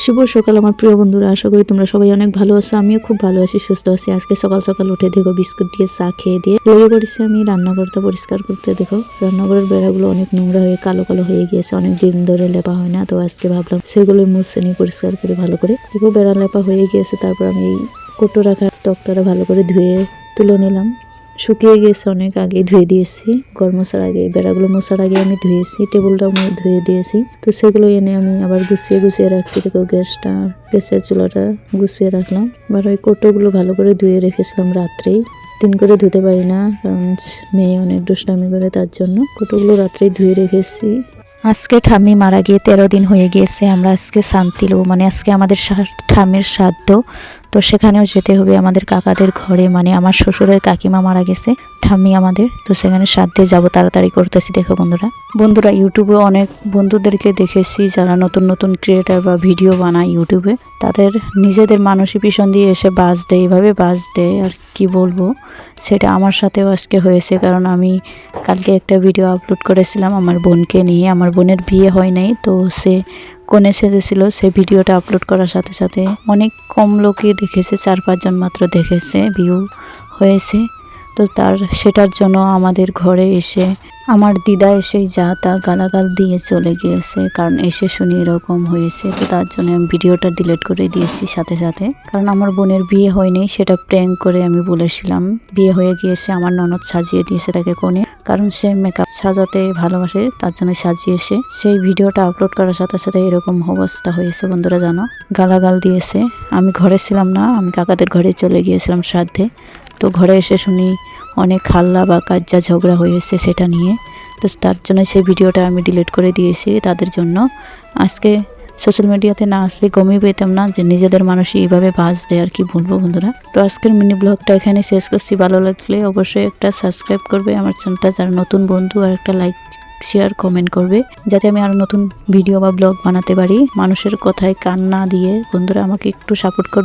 শুভ সকাল আমার প্রিয় বন্ধুরা, আশা করি তোমরা সবাই অনেক ভালো আছো। আমিও খুব ভালো আছি, সুস্থ আছি। আজকে সকাল সকাল উঠে দেখো বিস্কুট দিয়ে চা খেয়ে দিয়ে লেগে পড়েছি আমি রান্নাঘরটা পরিষ্কার করতে। দেখো রান্নাঘরের বেড়াগুলো অনেক নোংরা হয়ে কালো কালো হয়ে গিয়েছে, অনেক দিন ধরে লেপা হয় না। তো আজকে ভাবলাম সেগুলো মুছে নিয়ে পরিষ্কার করে ভালো করে। দেখো বেড়া লেপা হয়ে গিয়েছে, তারপর আমি এই কোটো রাখা টকটাটা ভালো করে ধুয়ে তুলে নিলাম। শুকিয়ে গিয়েছে, অনেক আগে ধুয়ে দিয়েছি। ঘর মোছার আগে, বেড়াগুলো মোছার আগে আমি ধুয়েছি, টেবিলটাও আমি ধুয়ে দিয়েছি। তো সেগুলো এনে আমি আবার গুছিয়ে রাখছি। দেখো গ্যাসের চুলাটা গুছিয়ে রাখলাম। আবার ওই কোটোগুলো ভালো করে ধুয়ে রেখেছিলাম রাত্রেই। দিন করে ধুতে পারি না, কারণ মেয়ে অনেক দুষ্টামি করে, তার জন্য কোটোগুলো রাত্রেই ধুয়ে রেখেছি। আজকে ঠাম্মি মারা গিয়ে 13 দিন হয়ে গিয়েছে। আমরা আজকে শান্তি লব, মানে আজকে আমাদের ঠাম্মির শ্রাদ্ধ। তো সেখানেও যেতে হবে আমাদের কাকাদের ঘরে, মানে আমার শ্বশুরের কাকিমা মারা গেছে ঠাম্মি আমাদের। তো সেখানে শ্রাদ্ধে যাব, তাড়াতাড়ি করতেছি। দেখো বন্ধুরা ইউটিউবে অনেক বন্ধুদেরকে দেখেছি যারা নতুন নতুন ক্রিয়েটার বা ভিডিও বানায় ইউটিউবে, তাদের নিজেদের মানুষই পিছন দিয়ে এসে বাস দেয়, এইভাবে বাস দেয়। আর কি বলবো, সেটা আমার সাথেও আজকে হয়েছে। কারণ আমি কালকে একটা ভিডিও আপলোড করেছিলাম আমার বোনকে নিয়ে। আমার বোনের বিয়ে হয় নাই, তো সে কোণে সেজেছিল। সেই ভিডিওটা আপলোড করার সাথে সাথে অনেক কম লোকই দেখেছে, 4-5 জন মাত্র দেখেছে, ভিউ হয়েছে। তো সেটার জন্য আমাদের ঘরে এসে আমার দিদা এসে যা তা গালাগাল দিয়ে চলে গিয়েছে, কারণ এসে শুনি এরকম হয়েছে। তো তার জন্য আমি ভিডিওটা ডিলিট করে দিয়েছি সাথে সাথে। কারণ আমার বোনের বিয়ে হয়নি, সেটা প্র্যাঙ্ক করে আমি বলেছিলাম। বিয়ে হয়ে গিয়েছে, আমার ননদ সাজিয়ে দিয়েছে তাকে কোণে, কারণ সে মেকআপ সাজাতে ভালোবাসে, তার জন্য সাজিয়েছে। সেই ভিডিওটা আপলোড করার সাথে সাথে এরকম অবস্থা হয়েছে। বন্ধুরা জানো, গালাগাল দিয়েছে। আমি ঘরে ছিলাম না, আমি কাকাদের ঘরে চলে গিয়েছিলাম শ্রাদ্ধে। তো ঘরে এসে শুনি অনেক হাল্লা বা কাজ্জা ঝগড়া হয়েছে সেটা নিয়ে। তো তার জন্য সেই ভিডিওটা আমি ডিলিট করে দিয়েছি তাদের জন্য। আজকে সোশ্যাল মিডিয়াতে না আসলে গমই পেতাম না যে নিজেদের মানুষই এইভাবে বাস দেয়। আর কি বলবো বন্ধুরা, তো আজকের মিনি ব্লগটা এখানে শেষ করছি। ভালো লাগলে অবশ্যই একটা সাবস্ক্রাইব করবে আমার চ্যানেলটা, যারা নতুন বন্ধু, আর একটা লাইক শেয়ার কমেন্ট করবে, যাতে আমি আরও নতুন ভিডিও বা ব্লগ বানাতে পারি। মানুষের কথায় কান না দিয়ে বন্ধুরা আমাকে একটু সাপোর্ট করবে।